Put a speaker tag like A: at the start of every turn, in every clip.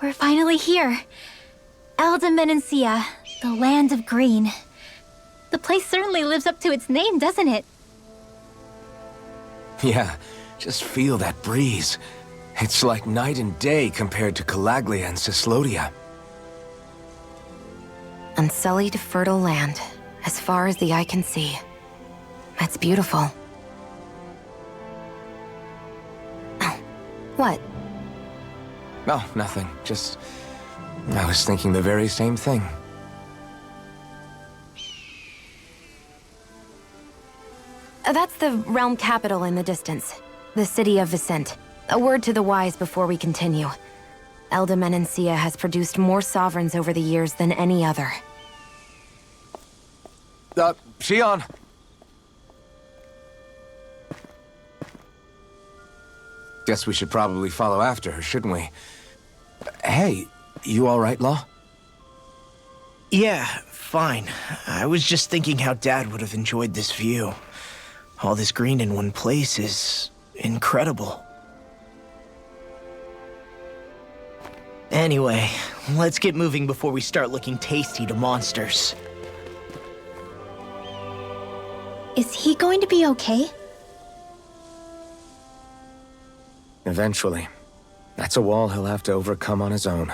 A: We're finally here. Elde, Menância, the land of green. The place certainly lives up to its name, doesn't it?
B: Yeah, just feel that breeze. It's like night and day compared to Calaglia and Cislodia.
C: Unsullied, fertile land, as far as the eye can see. That's beautiful. Oh, what?
B: Oh, nothing. Just... I was thinking the very same thing.
C: That's the realm capital in the distance. The city of Vicent. A word to the wise before we continue. Elde Menância has produced more sovereigns over the years than any other.
B: Xion! Guess we should probably follow after her, shouldn't we? Hey, you all right, Law?
D: Yeah, fine. I was just thinking how Dad would have enjoyed this view. All this green in one place is incredible. Anyway, let's get moving before we start looking tasty to monsters.
A: Is he going to be okay?
B: Eventually. That's a wall he'll have to overcome on his own.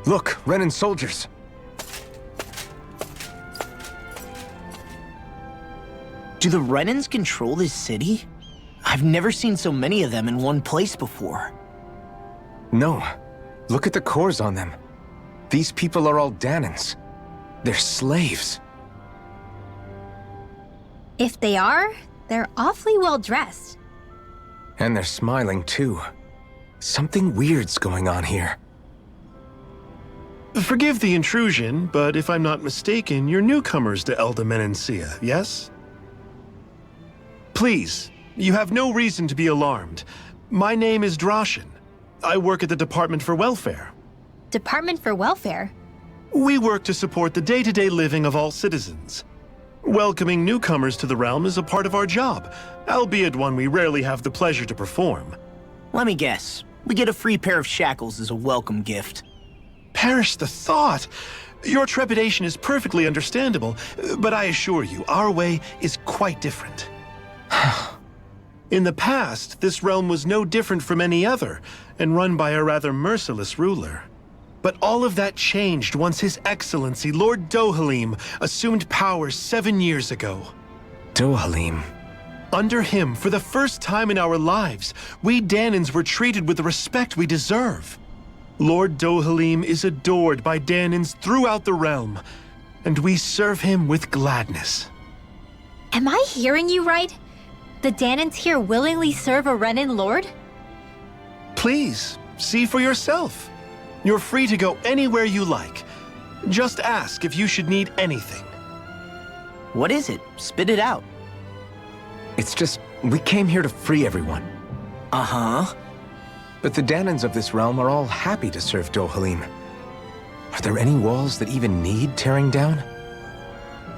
B: Look, Renan soldiers!
D: Do the Renans control this city? I've never seen so many of them in one place before.
B: No. Look at the cores on them. These people are all Danans. They're slaves.
A: If they are, they're awfully well dressed.
B: And they're smiling, too. Something weird's going on here.
E: Forgive the intrusion, but if I'm not mistaken, you're newcomers to Elde Menância, yes? Please, you have no reason to be alarmed. My name is Droshin. I work at the Department for Welfare.
A: Department for Welfare?
E: We work to support the day-to-day living of all citizens. Welcoming newcomers to the realm is a part of our job, albeit one we rarely have the pleasure to perform.
D: Let me guess. We get a free pair of shackles as a welcome gift.
E: Perish the thought! Your trepidation is perfectly understandable, but I assure you, our way is quite different. In the past, this realm was no different from any other, and run by a rather merciless ruler. But all of that changed once His Excellency, Lord Dohalim, assumed power 7 years ago.
B: Dohalim.
E: Under him, for the first time in our lives, we Danans were treated with the respect we deserve. Lord Dohalim is adored by Danans throughout the realm, and we serve him with gladness.
A: Am I hearing you right? The Danans here willingly serve a Renan lord?
E: Please, see for yourself. You're free to go anywhere you like. Just ask if you should need anything.
D: What is it? Spit it out.
B: It's just, we came here to free everyone.
D: Uh-huh.
B: But the Danans of this realm are all happy to serve Dohalim. Are there any walls that even need tearing down?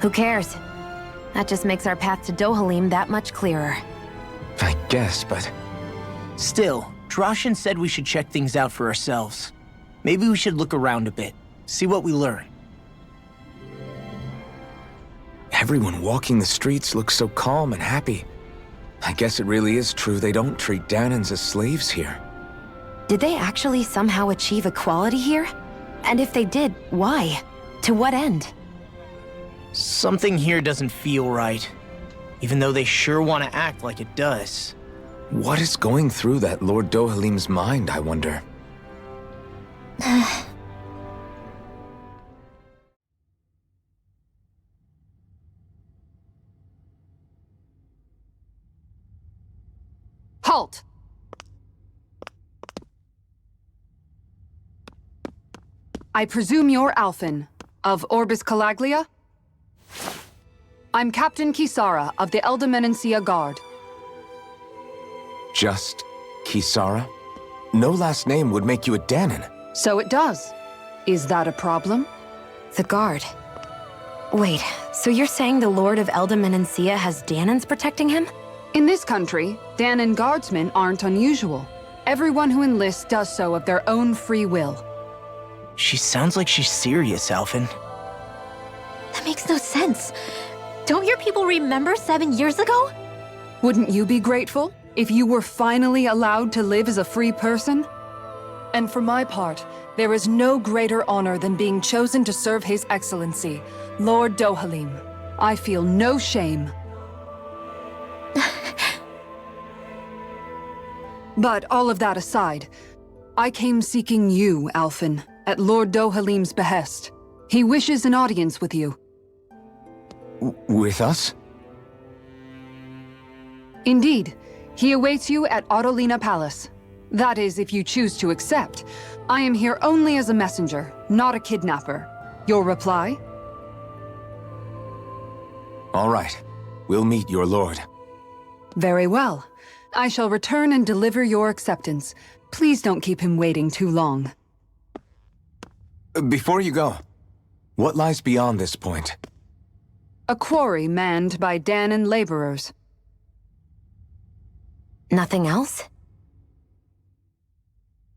C: Who cares? That just makes our path to Dohalim that much clearer.
B: I guess, but...
D: Still, Droshin said we should check things out for ourselves. Maybe we should look around a bit, see what we learn.
B: Everyone walking the streets looks so calm and happy. I guess it really is true they don't treat Danans as slaves here.
C: Did they actually somehow achieve equality here? And if they did, why? To what end?
D: Something here doesn't feel right, even though they sure want to act like it does.
B: What is going through that Lord Dohalim's mind, I wonder?
F: Halt! I presume you're Alphen, of Orbis Calaglia? I'm Captain Kisara of the Elde Menância Guard.
B: Just Kisara? No last name would make you a Danan.
F: So it does. Is that a problem?
C: The Guard. Wait, so you're saying the Lord of Elde Menância has Danans protecting him?
F: In this country, Danan guardsmen aren't unusual. Everyone who enlists does so of their own free will.
D: She sounds like she's serious, Alphen.
A: That makes no sense. Don't your people remember 7 years ago?
F: Wouldn't you be grateful if you were finally allowed to live as a free person? And for my part, there is no greater honor than being chosen to serve His Excellency, Lord Dohalim. I feel no shame. But all of that aside, I came seeking you, Alphen, at Lord Dohalim's behest. He wishes an audience with you.
B: With us?
F: Indeed. He awaits you at Autolina Palace. That is, if you choose to accept. I am here only as a messenger, not a kidnapper. Your reply?
B: All right. We'll meet your lord.
F: Very well. I shall return and deliver your acceptance. Please don't keep him waiting too long.
B: Before you go, what lies beyond this point?
F: A quarry manned by Danan laborers.
C: Nothing else?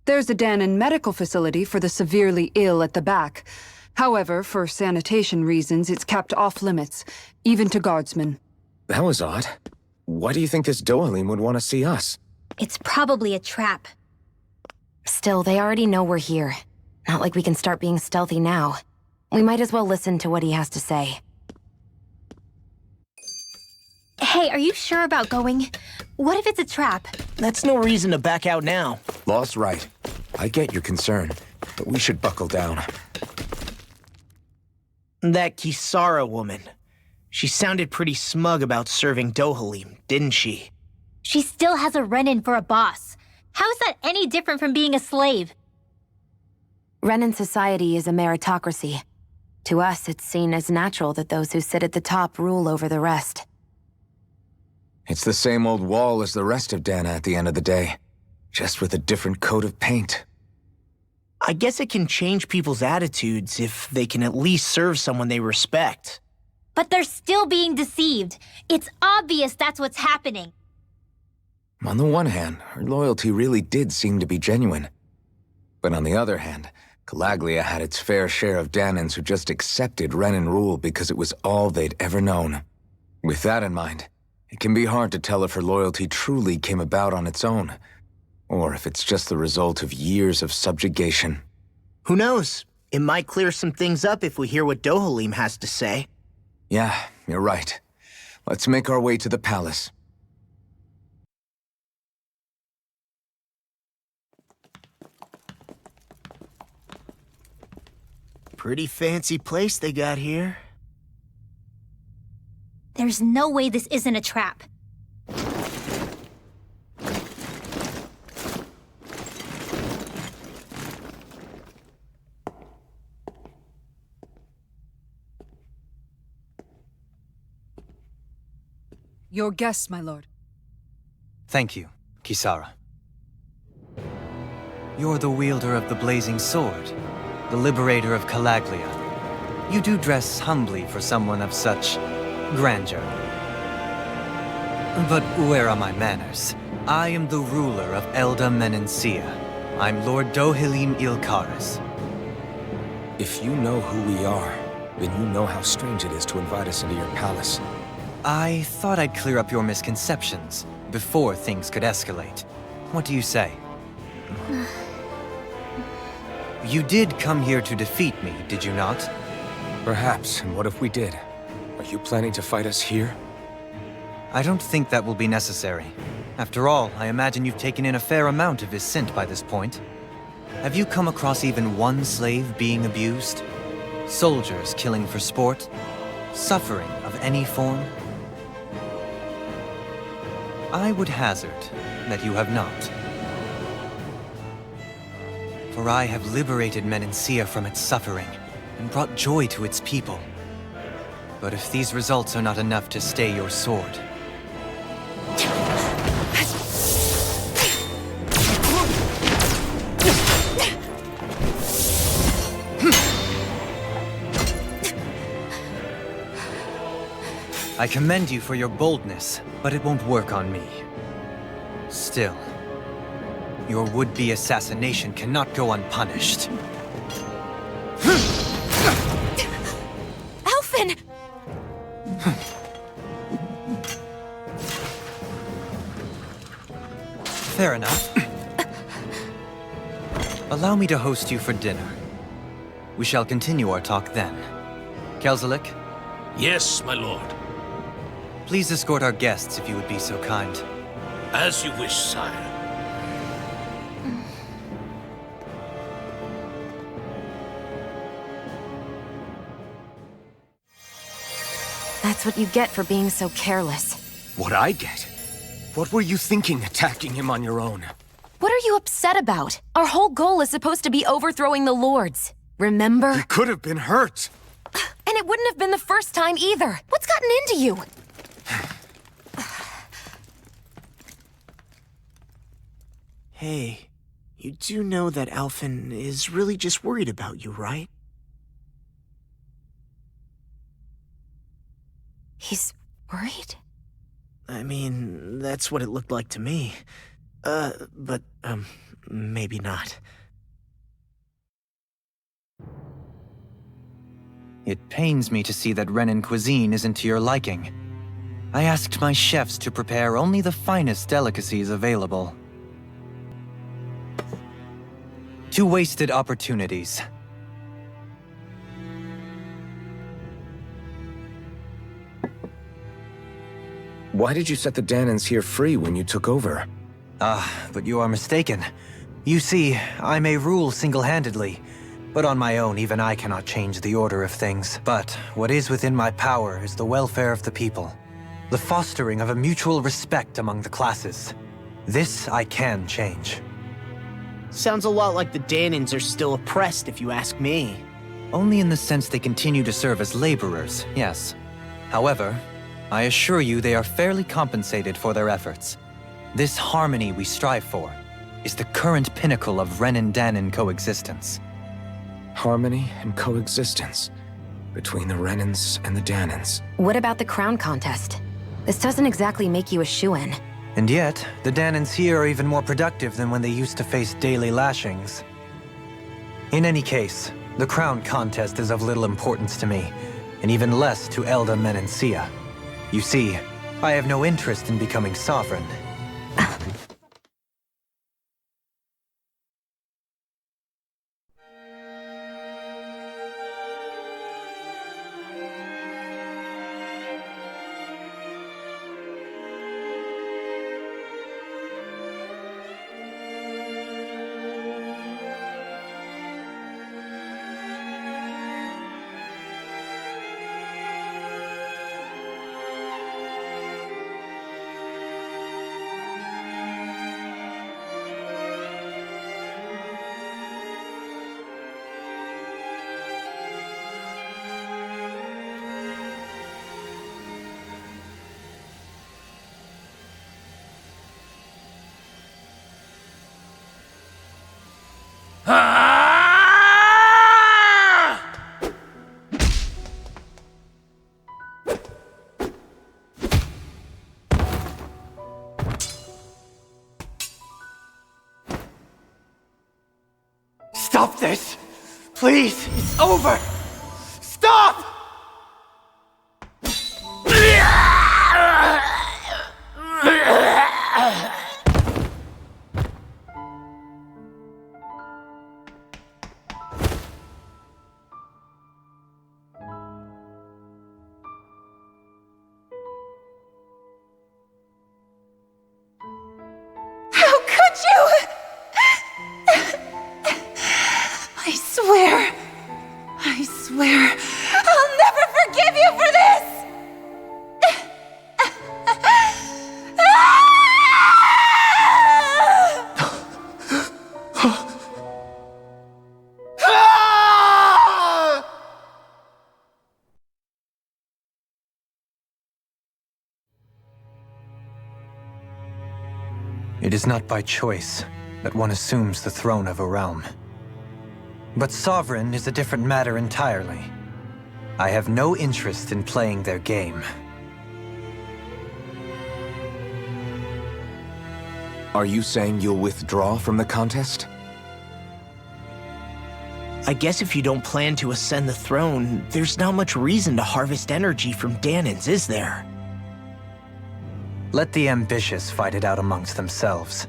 F: There's a Danan medical facility for the severely ill at the back. However, for sanitation reasons, it's kept off limits, even to guardsmen.
B: That was odd. Why do you think this Dohalim would want to see us?
A: It's probably a trap.
C: Still, they already know we're here. Not like we can start being stealthy now. We might as well listen to what he has to say.
A: Hey, are you sure about going? What if it's a trap?
D: That's no reason to back out now.
B: Law's right. I get your concern, but we should buckle down.
D: That Kisara woman. She sounded pretty smug about serving Dohalim, didn't she?
A: She still has a run-in for a boss. How is that any different from being a slave?
C: Renan society is a meritocracy. To us, it's seen as natural that those who sit at the top rule over the rest.
B: It's the same old wall as the rest of Dana at the end of the day, just with a different coat of paint.
D: I guess it can change people's attitudes if they can at least serve someone they respect.
A: But they're still being deceived. It's obvious that's what's happening.
B: On the one hand, her loyalty really did seem to be genuine. But on the other hand, Calaglia had its fair share of Danans who just accepted Renan rule because it was all they'd ever known. With that in mind, it can be hard to tell if her loyalty truly came about on its own, or if it's just the result of years of subjugation.
D: Who knows? It might clear some things up if we hear what Dohalim has to say.
B: Yeah, you're right. Let's make our way to the palace.
D: Pretty fancy place they got here.
A: There's no way this isn't a trap.
F: Your guests, my lord.
G: Thank you, Kisara. You're the wielder of the blazing sword, the liberator of Calaglia. You do dress humbly for someone of such grandeur. But where are my manners? I am the ruler of Elde Menância. I'm Lord Dohalim Ilkaris.
B: If you know who we are, then you know how strange it is to invite us into your palace.
G: I thought I'd clear up your misconceptions before things could escalate. What do you say? You did come here to defeat me, did you not?
B: Perhaps, and what if we did? Are you planning to fight us here?
G: I don't think that will be necessary. After all, I imagine you've taken in a fair amount of his scent by this point. Have you come across even one slave being abused? Soldiers killing for sport? Suffering of any form? I would hazard that you have not. For I have liberated Menância from its suffering and brought joy to its people. But if these results are not enough to stay your sword... I commend you for your boldness, but it won't work on me. Still, your would-be assassination cannot go unpunished.
C: Alphen!
G: Fair enough. Allow me to host you for dinner. We shall continue our talk then. Kelzelik,
H: Yes, my lord.
G: please escort our guests if you would be so kind.
H: As you wish, sire.
C: That's what you get for being so careless.
B: What I get? What were you thinking attacking him on your own?
C: What are you upset about? Our whole goal is supposed to be overthrowing the lords. Remember?
B: He could have been hurt!
C: And it wouldn't have been the first time either. What's gotten into you?
D: Hey, you do know that Alphen is really just worried about you, right?
C: He's worried?
D: I mean, that's what it looked like to me. But maybe not.
G: It pains me to see that Renan cuisine isn't to your liking. I asked my chefs to prepare only the finest delicacies available. Two wasted opportunities.
B: Why did you set the Danans here free when you took over?
G: But you are mistaken. You see, I may rule single-handedly, but on my own even I cannot change the order of things. But what is within my power is the welfare of the people, the fostering of a mutual respect among the classes. This I can change.
D: Sounds a lot like the Danans are still oppressed, if you ask me.
G: Only in the sense they continue to serve as laborers, yes. However, I assure you they are fairly compensated for their efforts. This harmony we strive for is the current pinnacle of Renan-Danan coexistence.
B: Harmony and coexistence between the Renans and the Danans.
C: What about the crown contest? This doesn't exactly make you a shoo-in.
G: And yet, the Danans here are even more productive than when they used to face daily lashings. In any case, the crown contest is of little importance to me, and even less to Elde Menância. You see, I have no interest in becoming sovereign.
D: Stop this! Please! It's over! Stop!
I: you! I swear, I'll never forgive you for this!
G: It is not by choice that one assumes the throne of a realm. But sovereign is a different matter entirely. I have no interest in playing their game.
B: Are you saying you'll withdraw from the contest?
D: I guess if you don't plan to ascend the throne, there's not much reason to harvest energy from Danans, is there?
G: Let the ambitious fight it out amongst themselves.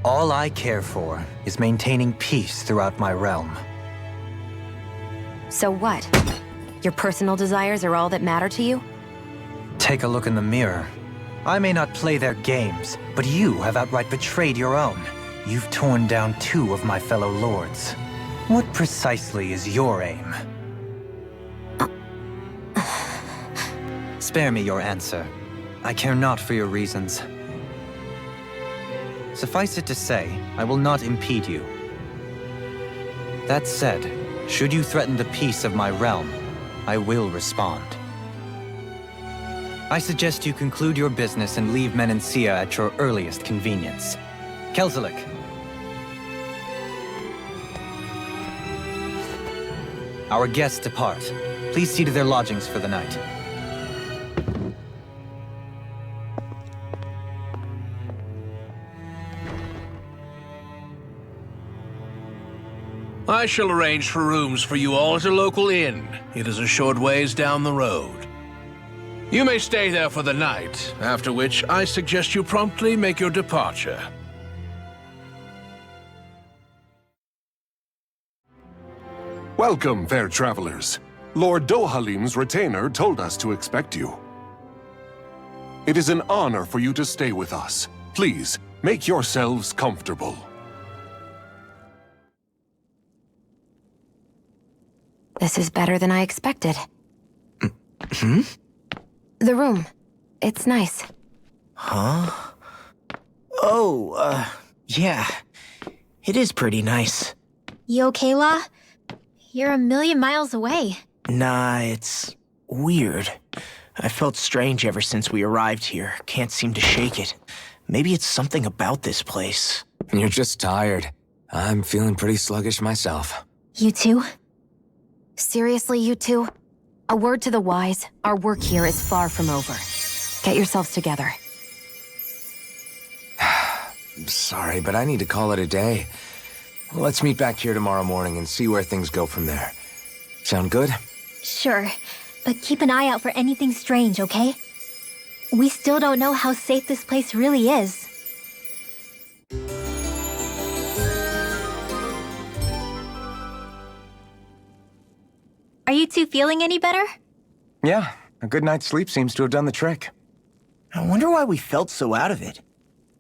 G: All I care for is maintaining peace throughout my realm.
C: So what? Your personal desires are all that matter to you?
G: Take a look in the mirror. I may not play their games, but you have outright betrayed your own. You've torn down 2 of my fellow lords. What precisely is your aim? Spare me your answer. I care not for your reasons. Suffice it to say, I will not impede you. That said, should you threaten the peace of my realm, I will respond. I suggest you conclude your business and leave Menância at your earliest convenience. Kelzelik. Our guests depart. Please see to their lodgings for the night.
H: I shall arrange for rooms for you all at a local inn. It is a short ways down the road. You may stay there for the night, after which I suggest you promptly make your departure.
J: Welcome, fair travelers. Lord Dohalim's retainer told us to expect you. It is an honor for you to stay with us. Please, make yourselves comfortable.
C: This is better than I expected. The room. It's nice.
D: Huh? Oh, yeah. It is pretty nice.
A: You okay, La? You're a million miles away.
D: Nah, it's weird. I felt strange ever since we arrived here. Can't seem to shake it. Maybe it's something about this place.
B: You're just tired. I'm feeling pretty sluggish myself.
A: You too?
C: Seriously, you two? A word to the wise, our work here is far from over. Get yourselves together.
B: Sorry, but I need to call it a day. Let's meet back here tomorrow morning and see where things go from there. Sound good?
A: Sure, but keep an eye out for anything strange, okay? We still don't know how safe this place really is. Are you two feeling any better?
B: Yeah, a good night's sleep seems to have done the trick.
D: I wonder why we felt so out of it.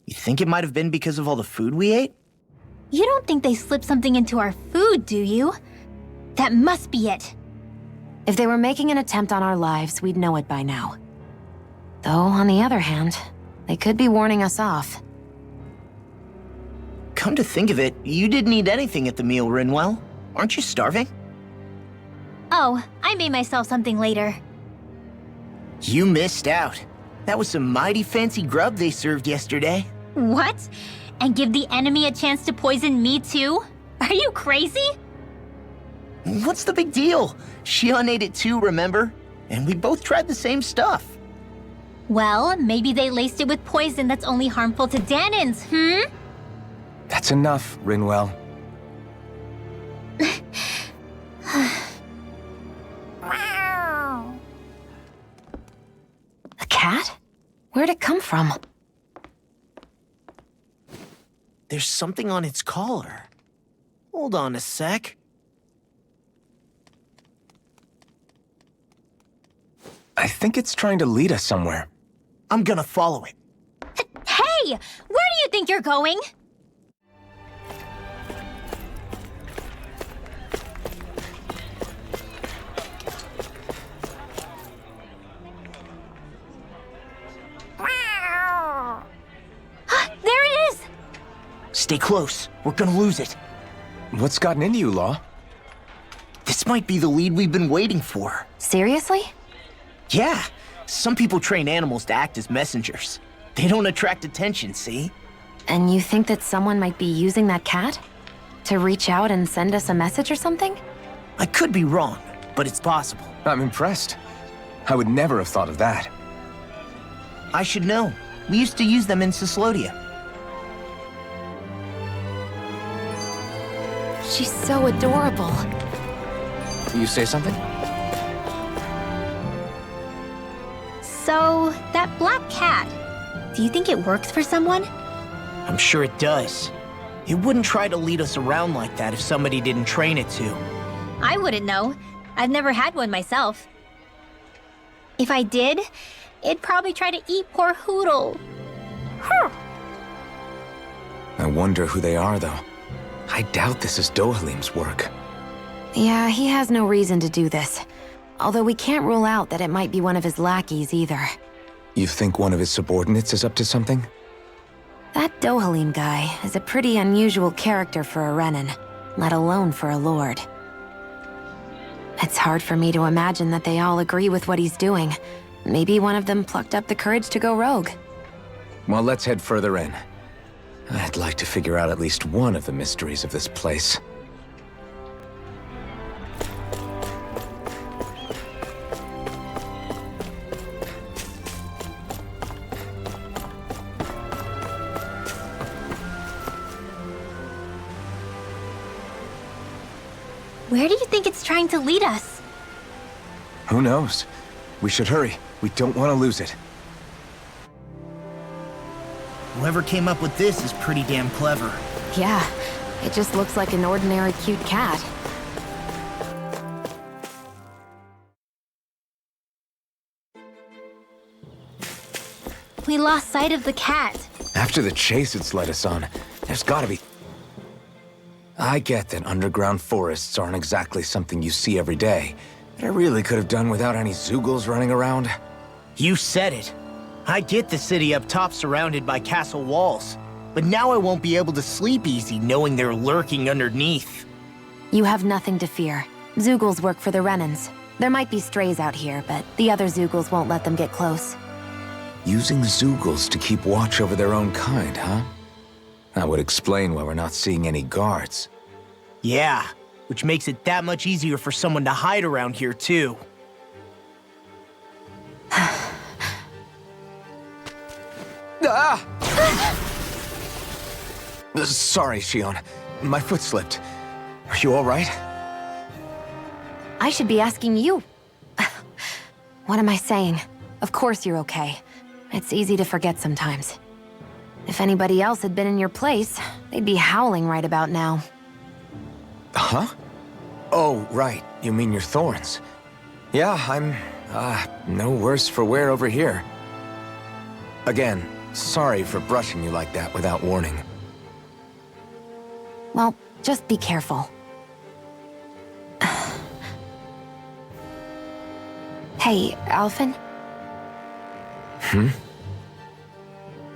D: You think it might have been because of all the food we ate?
A: You don't think they slipped something into our food, do you? That must be it.
C: If they were making an attempt on our lives, we'd know it by now. Though, on the other hand, they could be warning us off.
D: Come to think of it, you didn't eat anything at the meal, Rinwell. Aren't you starving?
A: Oh, I made myself something later.
D: You missed out. That was some mighty fancy grub they served yesterday.
A: What? And give the enemy a chance to poison me too? Are you crazy?
D: What's the big deal? Shion ate it too, remember? And we both tried the same stuff.
A: Well, maybe they laced it with poison that's only harmful to Danans,
B: That's enough, Rinwell.
C: A cat? Where'd it come from?
D: There's something on its collar. Hold on a sec.
B: I think it's trying to lead us somewhere.
D: I'm gonna follow it.
A: Hey! Where do you think you're going?
D: Stay close. We're gonna lose it.
B: What's gotten into you, Law?
D: This might be the lead we've been waiting for.
C: Seriously?
D: Yeah. Some people train animals to act as messengers. They don't attract attention, see?
C: And you think that someone might be using that cat? To reach out and send us a message or something?
D: I could be wrong, but it's possible.
B: I'm impressed. I would never have thought of that.
D: I should know. We used to use them in Cyslodia.
C: She's so adorable.
B: You say something?
A: So, that black cat, do you think it works for someone?
D: I'm sure it does. It wouldn't try to lead us around like that if somebody didn't train it to.
A: I wouldn't know. I've never had one myself. If I did, it'd probably try to eat poor Hoodle.
B: I wonder who they are, though. I doubt this is Dohalim's work.
C: Yeah, he has no reason to do this. Although we can't rule out that it might be one of his lackeys either.
B: You think one of his subordinates is up to something?
C: That Dohalim guy is a pretty unusual character for a Renan, let alone for a lord. It's hard for me to imagine that they all agree with what he's doing. Maybe one of them plucked up the courage to go rogue.
B: Well, let's head further in. I'd like to figure out at least one of the mysteries of this place.
A: Where do you think it's trying to lead us?
B: Who knows? We should hurry. We don't want to lose it.
D: Whoever came up with this is pretty damn clever.
C: Yeah, it just looks like an ordinary cute cat.
A: We lost sight of the cat.
B: After the chase it's led us on, there's gotta be... I get that underground forests aren't exactly something you see every day, but I really could have done without any Zeugles running around.
D: You said it. I get the city up top surrounded by castle walls, but now I won't be able to sleep easy knowing they're lurking underneath.
C: You have nothing to fear. Zeugles work for the Renans. There might be strays out here, but the other Zeugles won't let them get close.
B: Using Zeugles to keep watch over their own kind, huh? That would explain why we're not seeing any guards.
D: Yeah, which makes it that much easier for someone to hide around here, too.
B: Sorry, Shion. My foot slipped. Are you all right?
C: I should be asking you. What am I saying? Of course you're okay. It's easy to forget sometimes. If anybody else had been in your place, they'd be howling right about now.
B: Huh? Oh, right. You mean your thorns. Yeah, I'm, no worse for wear over here. Again, sorry for brushing you like that without warning.
C: Well, just be careful. Hey, Alphen?
B: Hmm?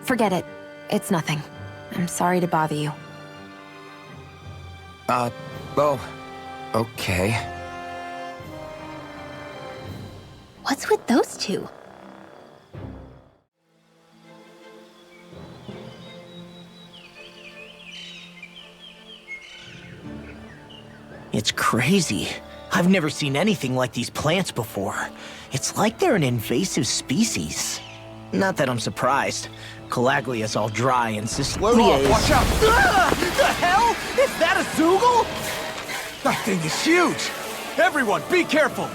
C: Forget it. It's nothing. I'm sorry to bother you.
B: Oh, okay.
A: What's with those two?
D: It's crazy. I've never seen anything like these plants before. It's like they're an invasive species. Not that I'm surprised. Calaglia's all dry and Cyslodia is...
B: Watch out!
D: The hell? Is that a Zeugle?
B: That thing is huge! Everyone, be careful!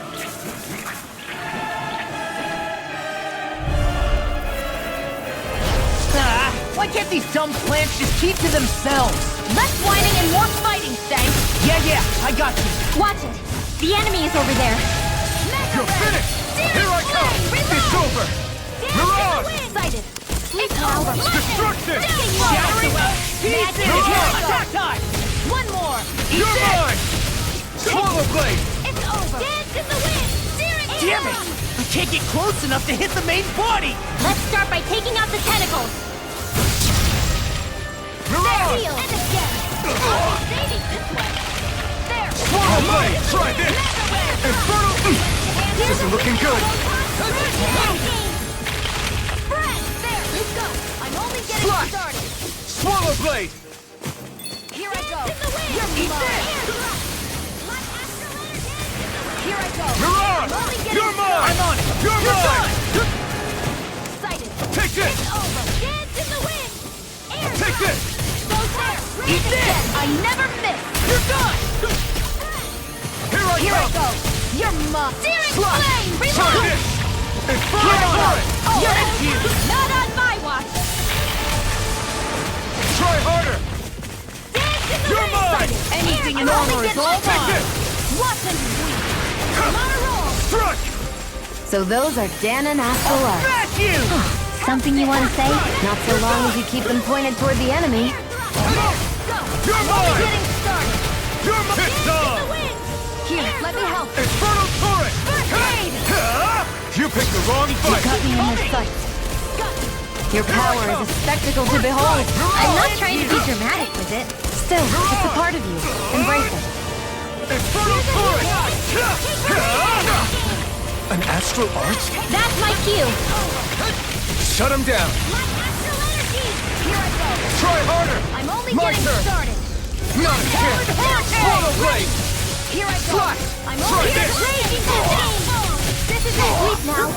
D: Why can't these dumb plants just keep to themselves?
A: Less whining and more fighting, Stank!
D: Yeah, I got you.
A: Watch it! The enemy is over there!
B: You're finished! Here I come! It's over! Mirage!
A: Sighted! Sleep over!
B: Destruction!
D: Attack time!
A: One more!
B: You're mine! Swallow blade!
A: It's over! Dance in the wind! Steer it
D: Damn it! I can't get close enough to hit the main body!
A: Let's start by taking out the tentacles! There! And again! I'll be saving this one! There!
B: Longplay! Try this! Infernal! This isn't looking good!
A: Brett! There! Let's go! I'm only getting started!
B: Swallow blade!
A: Here I go! You're mine! Here I go!
B: You're mine! I'm on it! You're mine!
A: Excited!
B: Take this!
A: It's over! Dance in the wind! Air
B: Take this!
A: Go there! Eat this! I never miss!
B: You're done!
A: Here I go! You're mine! Searing flame!
B: Try
A: Reload!
B: this! Infernal current!
A: You're you! Not on my watch!
B: Try harder!
A: Dance in the
B: You're
A: wind!
B: mine!
A: Anything in honor is all
B: Take this!
A: Watch and weep! I'm on a roll!
B: Strike!
C: So those are Dan and Astalar.
B: Smash you!
A: Something you want to say?
C: Not so long as you keep them pointed toward the enemy.
B: You're mine!
A: Getting started!
B: You're mine! It's on!
A: Here, let me help!
B: Infernal turret!
A: First aid!
B: You picked the wrong
C: You
B: fight!
C: got me in your sights. Your power is a spectacle to behold.
A: I'm not trying to be dramatic with it.
C: Still, it's a part of you. Embrace it.
B: Infernal turret! An astral arch?
A: That's my cue!
B: Shut him down!
A: Here I go!
B: Try harder!
A: I'm only
B: My
A: getting
B: turn.
A: started!
B: Not a chance! Swallow blade!
A: Here I go!
B: Slash!
A: I'm
B: Try
A: only
B: this!
A: raging campaign! This is it! Sleep now!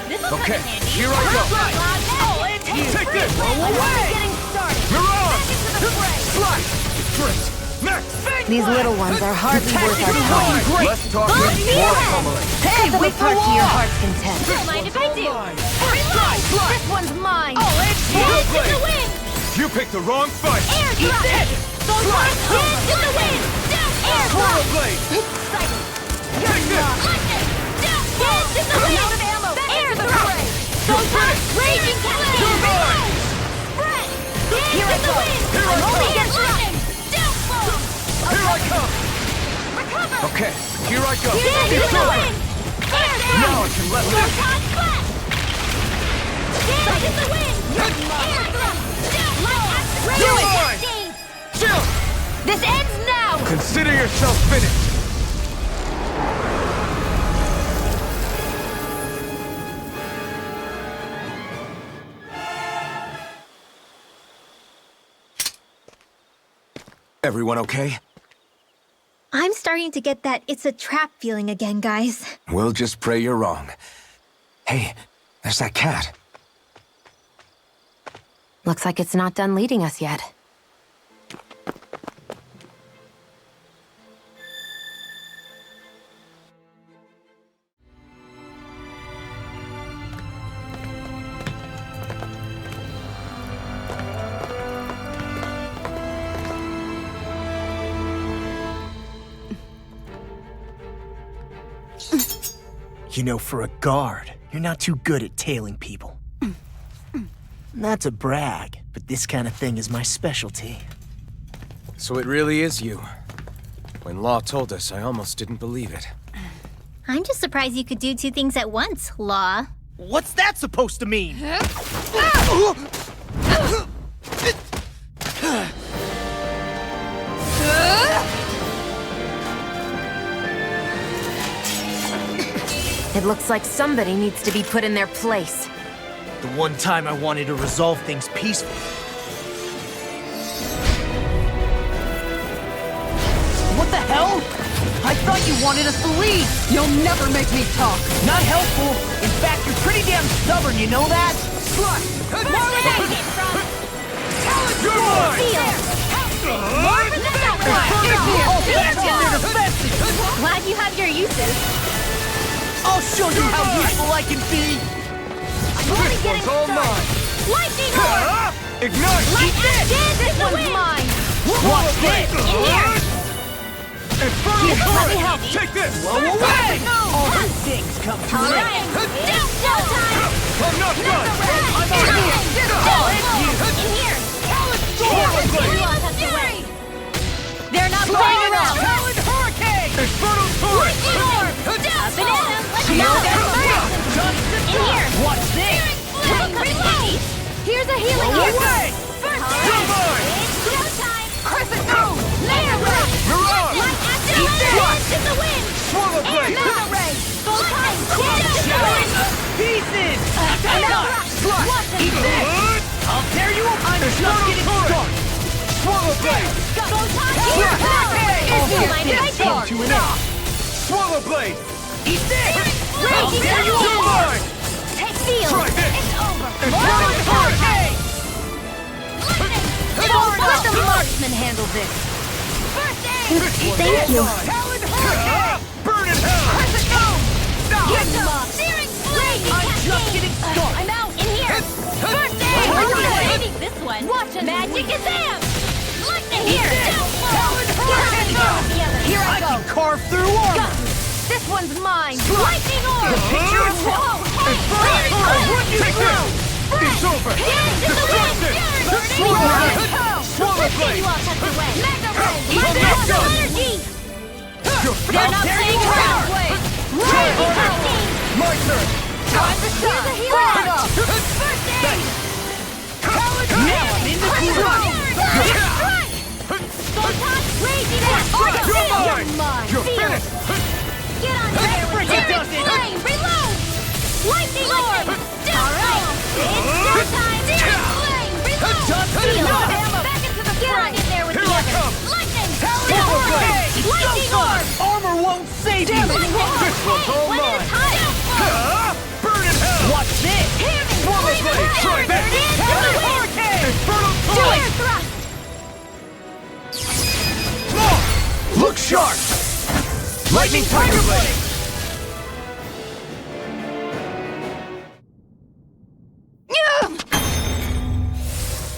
A: This'll
B: Okay,
A: come in handy.
B: here I go!
A: Oh, it's you!
B: Take this!
A: I'm only getting started!
B: Mirage!
A: Back into the fray!
B: Slash! Great! Next!
C: These little ones are hardly worth our time.
B: Less talking,
A: Full speed
B: more
A: ahead.
B: pummeling.
C: Hey, whip part to your heart's content.
A: Don't mind if I do! Reload! This one's mine!
B: Oh, it's
A: Dance in
B: blade.
A: the wind!
B: You picked the wrong fight!
A: Air drop! Dance in the wind! Air drop!
B: Swallow blade!
A: Excited!
B: Take this!
A: Lightning! Dance in the wind! Out of ammo! Air drop! Raging flame!
B: You're mine!
A: Brett! Dance in the wind!
B: Here I
A: I'm only
B: go.
A: getting lightning! Downfall!
B: Here I come!
A: Recover!
B: Okay, here I go!
A: Dance in
B: It's
A: the
B: over!
A: wind! Air drop!
B: Now I can let loose!
A: Proton blast! Dance in the wind! Air drop! Downfall!
B: You're
A: Raging
B: mine!
A: cascade!
B: Chill!
A: This ends now!
B: Consider yourself finished! Everyone okay?
A: I'm starting to get that it's a trap feeling again, guys.
B: We'll just pray you're wrong. Hey, there's that cat.
C: Looks like it's not done leading us yet.
D: You know, for a guard, you're not too good at tailing people. Not to brag, but this kind of thing is my specialty.
B: So it really is you. When Law told us, I almost didn't believe it.
A: I'm just surprised you could do two things at once, Law.
D: What's that supposed to mean?
C: It looks like somebody needs to be put in their place.
D: The one time I wanted to resolve things peacefully. What the hell? I thought you wanted us to leave!
F: You'll never make me talk.
D: Not helpful! In fact, you're pretty damn stubborn, you know that?
A: More where that came from!
B: You're mine!
A: More for the Southwire! Glad you have your uses.
D: I'll show you how useful I can be!
A: I'm only
B: This
A: getting
B: one's all
A: started.
B: mine!
A: Lightning orb!
B: Ignite!
A: Dance in the wind! Mine.
D: Watch this!
A: In here!
B: Infernal
A: Let me
B: current!
A: help.
B: Take this!
D: Blow away! All good things come to
A: All
D: an
A: right.
D: end.
A: Showtime!
B: I'm not done!
A: I'm
D: on you.
A: In here! They're not playing around!
D: Talon Hurricane!
B: Infernal turret!
A: Up and in! Now they're in here!
D: Watch this!
A: Here's a healing
D: Blow
A: orb!
D: away!
A: First
B: You're mine!
K: Swallow blade!
A: He's there! I'll
K: dare you all mine!
A: Take field!
K: Try this!
A: It's over!
K: Rolling hurricane!
A: Let the marksman handle this! First aid! Thank you!
K: Talon hurricane! Burn in hell!
A: Perfect go!
K: Get
A: Get
K: them!
A: Searing blade!
K: I'm just getting started!
A: I'm out! In here! First aid! I need this one! Watch it! Magic is am! Lightning here!
K: Talon hurricane!
A: Here I go!
K: can carve through armor!
A: This one's mine! Lightning orb!
K: Picture it!
A: Whoa! Hey!
K: Take this! It's over!
A: Destructive!
K: Swallow blade!
A: You all tucked away! Mega ray!
K: Let
A: Mega
K: go!
A: energy!
K: You're
A: They're not playing around! Rising casting!
K: My turn!
A: Time to shine! The hero! First aid!
K: Now I'm in the groove!
A: Strike! Photon! Raging ass!
K: You're mine! You're
A: Feel!
K: finished!
A: Get on there with
K: Freaking
A: Searing flame! Reload! Lightning orb! Alright! It's showtime! Searing flame! Reload! Feel! Back into the front! Get in there with the others! Lightning!
K: Swallow blade!
A: Lightning orb!
K: Armor won't save you! This one's all
A: One at a
K: mine!
A: time!
K: Burn in hell! Watch this! Swallow blade! Try that! Talon hurricane! Infernal torch! Look sharp! Lightning tiger blade!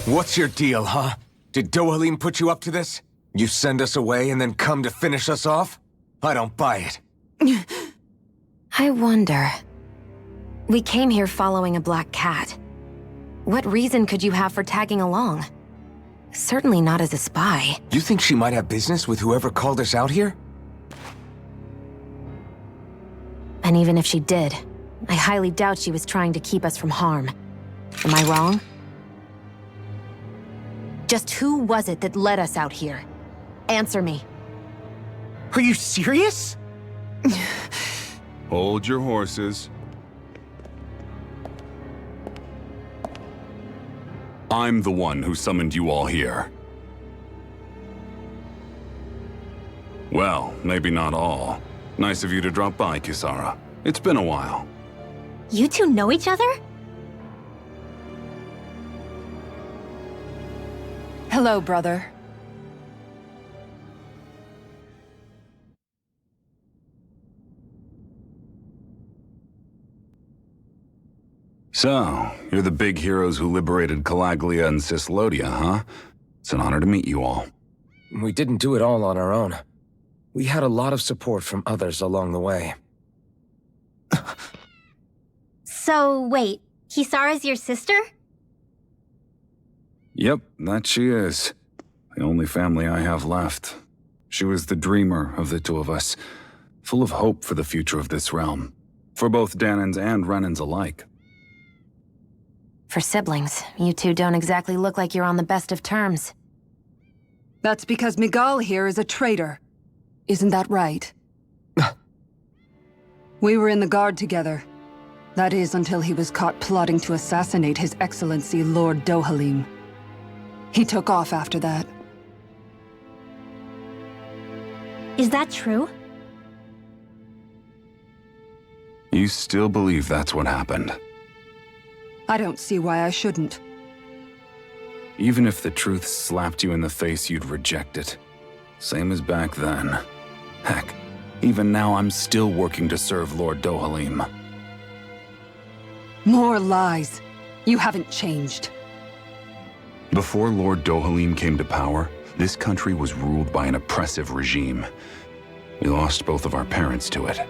B: What's your deal, huh? Did Dohalim put you up to this? You send us away and then come to finish us off? I don't buy it.
C: I wonder. We came here following a black cat. What reason could you have for tagging along? Certainly not as a spy.
B: You think she might have business with whoever called us out here?
C: And even if she did, I highly doubt she was trying to keep us from harm. Am I wrong? Just who was it that led us out here? Answer me.
D: Are you serious?
J: Hold your horses. I'm the one who summoned you all here. Well, maybe not all. Nice of you to drop by, Kisara. It's been a while.
A: You two know each other?
F: Hello, brother.
J: So, you're the big heroes who liberated Calaglia and Cislodia, huh? It's an honor to meet you all.
B: We didn't do it all on our own. We had a lot of support from others along the way.
A: So, wait. Kisara's your sister?
J: Yep, that she is. The only family I have left. She was the dreamer of the two of us, full of hope for the future of this realm. For both Danans and Renans alike.
C: For siblings, you two don't exactly look like you're on the best of terms.
F: That's because Miguel here is a traitor. Isn't that right? We were in the Guard together. That is, until he was caught plotting to assassinate His Excellency Lord Dohalim. He took off after that.
A: Is that true?
J: You still believe that's what happened?
F: I don't see why I shouldn't.
J: Even if the truth slapped you in the face, you'd reject it. Same as back then. Heck, even now I'm still working to serve Lord Dohalim.
F: More lies. You haven't changed.
J: Before Lord Dohalim came to power, this country was ruled by an oppressive regime. We lost both of our parents to it.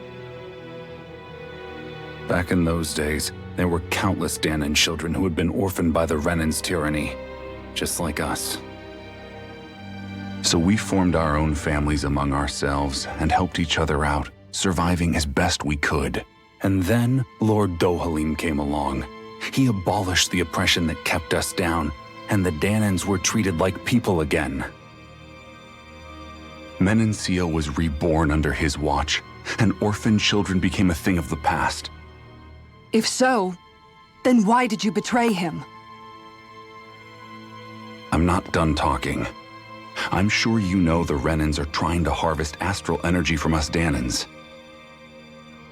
J: Back in those days, there were countless Danan children who had been orphaned by the Renan's tyranny, just like us. So we formed our own families among ourselves and helped each other out, surviving as best we could. And then Lord Dohalim came along. He abolished the oppression that kept us down, and the Danans were treated like people again. Menância was reborn under his watch, and orphaned children became a thing of the past.
F: If so, then why did you betray him?
J: I'm not done talking. I'm sure you know the Renans are trying to harvest astral energy from us Danans.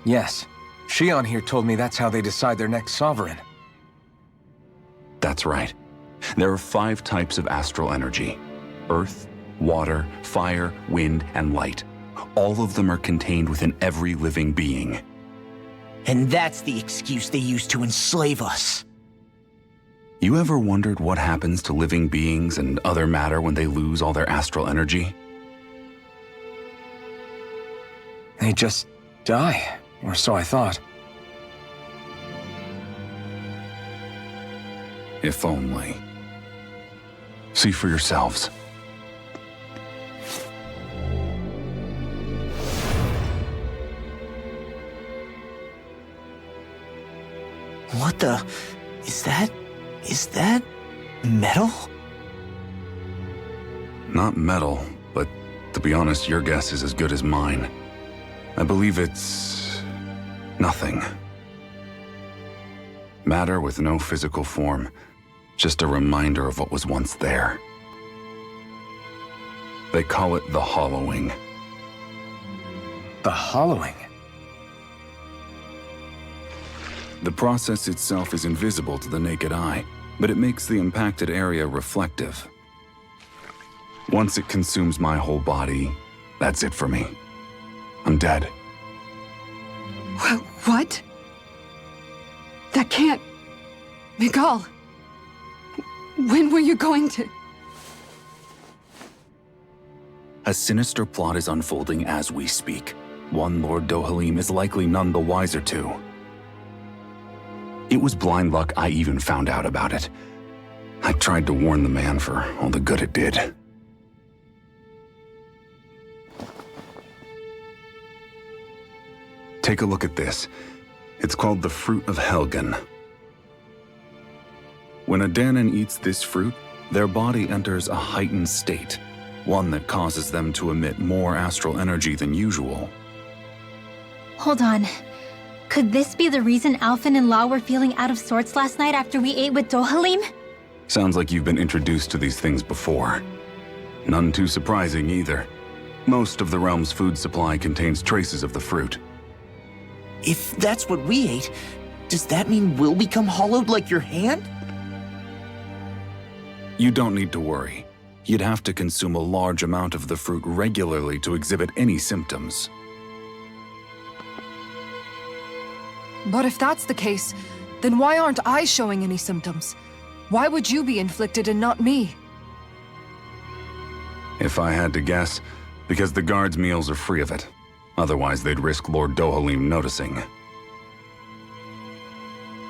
B: Yes. Shion here told me that's how they decide their next sovereign.
J: That's right. There are 5 types of astral energy: earth, water, fire, wind, and light. All of them are contained within every living being.
D: And that's the excuse they use to enslave us.
J: You ever wondered what happens to living beings and other matter when they lose all their astral energy?
B: They just die, or so I thought.
J: If only. See for yourselves.
D: What the... Is that metal?
J: Not metal, but to be honest, your guess is as good as mine. I believe it's... nothing. Matter with no physical form. Just a reminder of what was once there. They call it the hollowing.
B: The hollowing?
J: The process itself is invisible to the naked eye, but it makes the impacted area reflective. Once it consumes my whole body, that's it for me. I'm dead.
F: What? That can't... Miguel, when were you going to...
J: A sinister plot is unfolding as we speak. One Lord Dohalim is likely none the wiser to. It was blind luck I even found out about it. I tried to warn the man for all the good it did. Take a look at this. It's called the Fruit of Helgen. When a Danan eats this fruit, their body enters a heightened state, one that causes them to emit more astral energy than usual.
A: Hold on. Could this be the reason Alphen and Lao were feeling out of sorts last night after we ate with Dohalim?
J: Sounds like you've been introduced to these things before. None too surprising either. Most of the realm's food supply contains traces of the fruit.
D: If that's what we ate, does that mean we'll become hollowed like your hand?
J: You don't need to worry. You'd have to consume a large amount of the fruit regularly to exhibit any symptoms.
F: But if that's the case, then why aren't I showing any symptoms? Why would you be inflicted and not me?
J: If I had to guess, because the guards' meals are free of it. Otherwise, they'd risk Lord Dohalim noticing.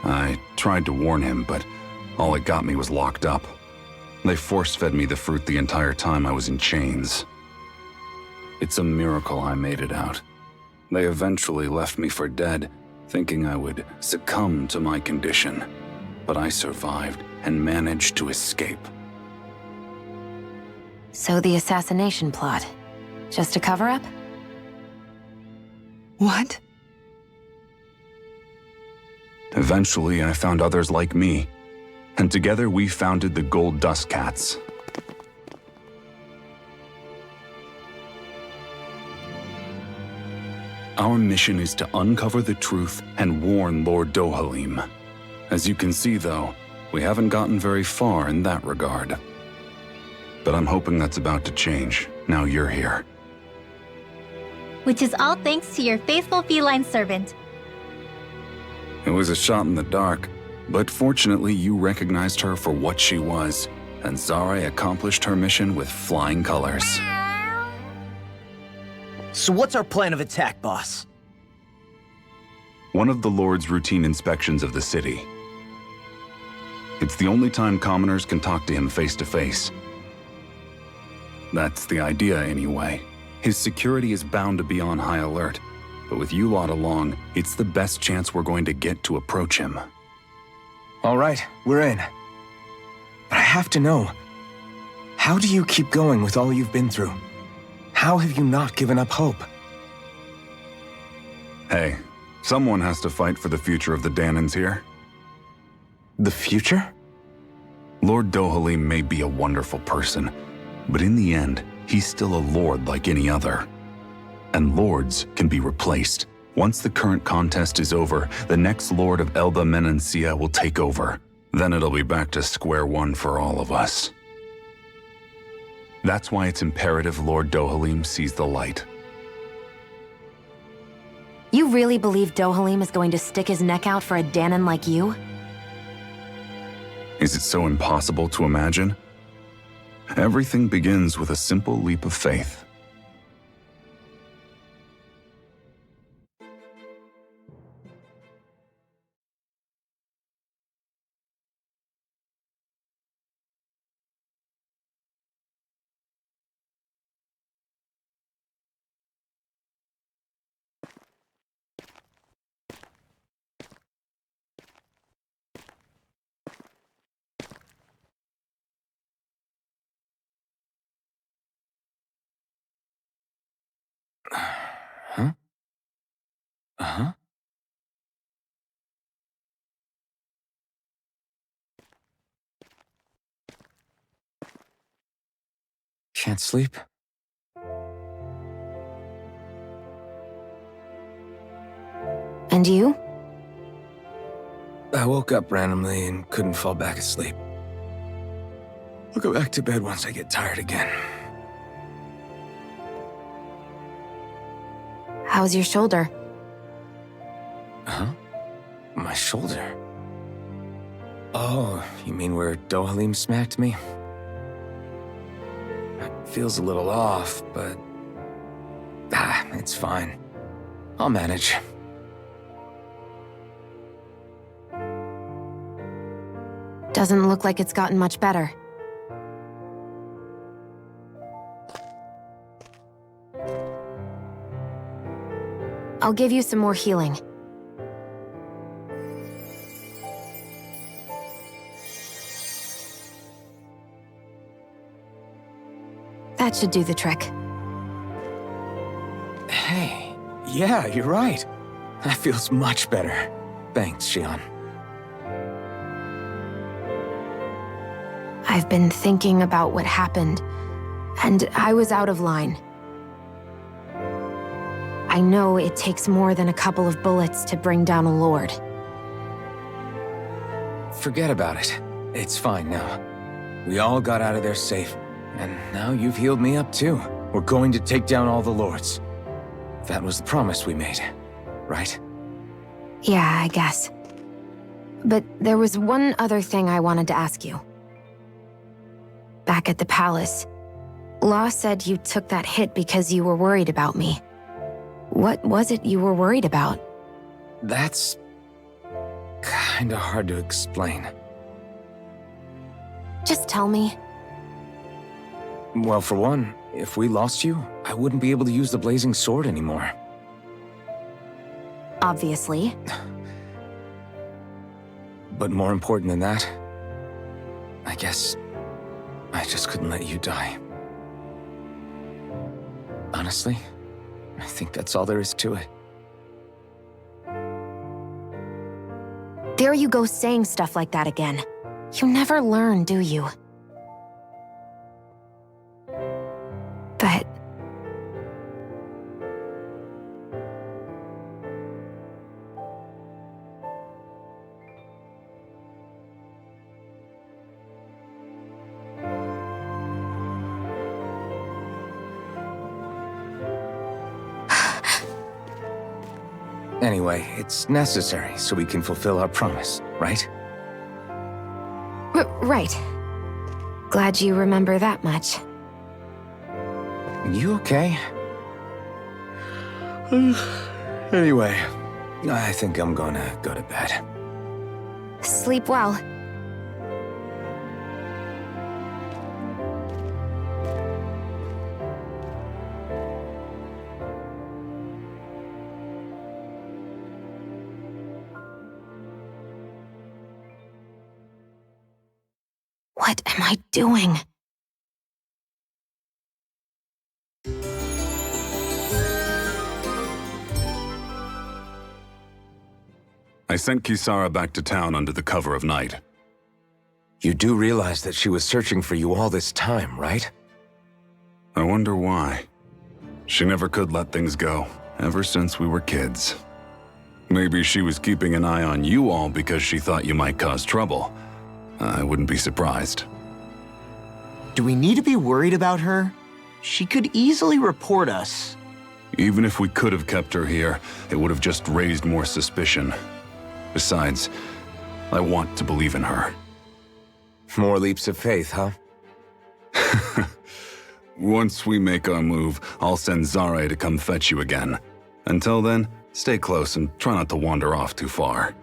J: I tried to warn him, but all it got me was locked up. They force-fed me the fruit the entire time I was in chains. It's a miracle I made it out. They eventually left me for dead, thinking I would succumb to my condition. But I survived and managed to escape.
C: So the assassination plot, just a cover-up?
F: What?
J: Eventually, I found others like me, and together we founded the Gold Dust Cats. Our mission is to uncover the truth and warn Lord Dohalim. As you can see, though, we haven't gotten very far in that regard. But I'm hoping that's about to change, now you're here.
A: Which is all thanks to your faithful feline servant.
J: It was a shot in the dark, but fortunately you recognized her for what she was, and Zare accomplished her mission with flying colors.
D: So what's our plan of attack, boss?
J: One of the Lord's routine inspections of the city. It's the only time commoners can talk to him face to face. That's the idea, anyway. His security is bound to be on high alert, but with you lot along, it's the best chance we're going to get to approach him.
B: All right, we're in. But I have to know, how do you keep going with all you've been through? How have you not given up hope?
J: Hey, someone has to fight for the future of the Danans here.
B: The future?
J: Lord Dohalim may be a wonderful person, But in the end, he's still a lord like any other. And lords can be replaced. Once the current contest is over, the next lord of Elde Menância will take over. Then it'll be back to square one for all of us. That's why it's imperative Lord Dohalim sees the light.
C: You really believe Dohalim is going to stick his neck out for a Danon like you?
J: Is it so impossible to imagine? Everything begins with a simple leap of faith.
B: Huh? Uh-huh. Can't sleep?
C: And you?
B: I woke up randomly and couldn't fall back asleep. I'll go back to bed once I get tired again.
C: How's your shoulder?
B: Huh? My shoulder? Oh, you mean where Dohalim smacked me? It feels a little off, but... it's fine. I'll manage.
C: Doesn't look like it's gotten much better. I'll give you some more healing. That should do the trick.
B: Hey, yeah, you're right. That feels much better. Thanks, Xion.
C: I've been thinking about what happened, and I was out of line. I know it takes more than a couple of bullets to bring down a lord.
B: Forget about it. It's fine now. We all got out of there safe, and now you've healed me up too. We're going to take down all the lords. That was the promise we made, right?
C: Yeah, I guess. But there was one other thing I wanted to ask you. Back at the palace, Law said you took that hit because you were worried about me. What was it you were worried about?
B: That's... kinda hard to explain.
C: Just tell me.
B: Well, for one, if we lost you, I wouldn't be able to use the blazing sword anymore.
C: Obviously.
B: But more important than that, I guess I just couldn't let you die. Honestly, I think that's all there is to it.
C: There you go saying stuff like that again. You never learn, do you? But...
B: Anyway, it's necessary so we can fulfill our promise, right?
C: Right. Glad you remember that much.
B: You okay? Anyway, I think I'm gonna go to bed.
C: Sleep well. What am I doing?
J: I sent Kisara back to town under the cover of night.
B: You do realize that she was searching for you all this time, right?
J: I wonder why. She never could let things go, ever since we were kids. Maybe she was keeping an eye on you all because she thought you might cause trouble. I wouldn't be surprised.
D: Do we need to be worried about her? She could easily report us.
J: Even if we could have kept her here, it would have just raised more suspicion. Besides, I want to believe in her.
B: More leaps of faith, huh?
J: Once we make our move, I'll send Zare to come fetch you again. Until then, stay close and try not to wander off too far.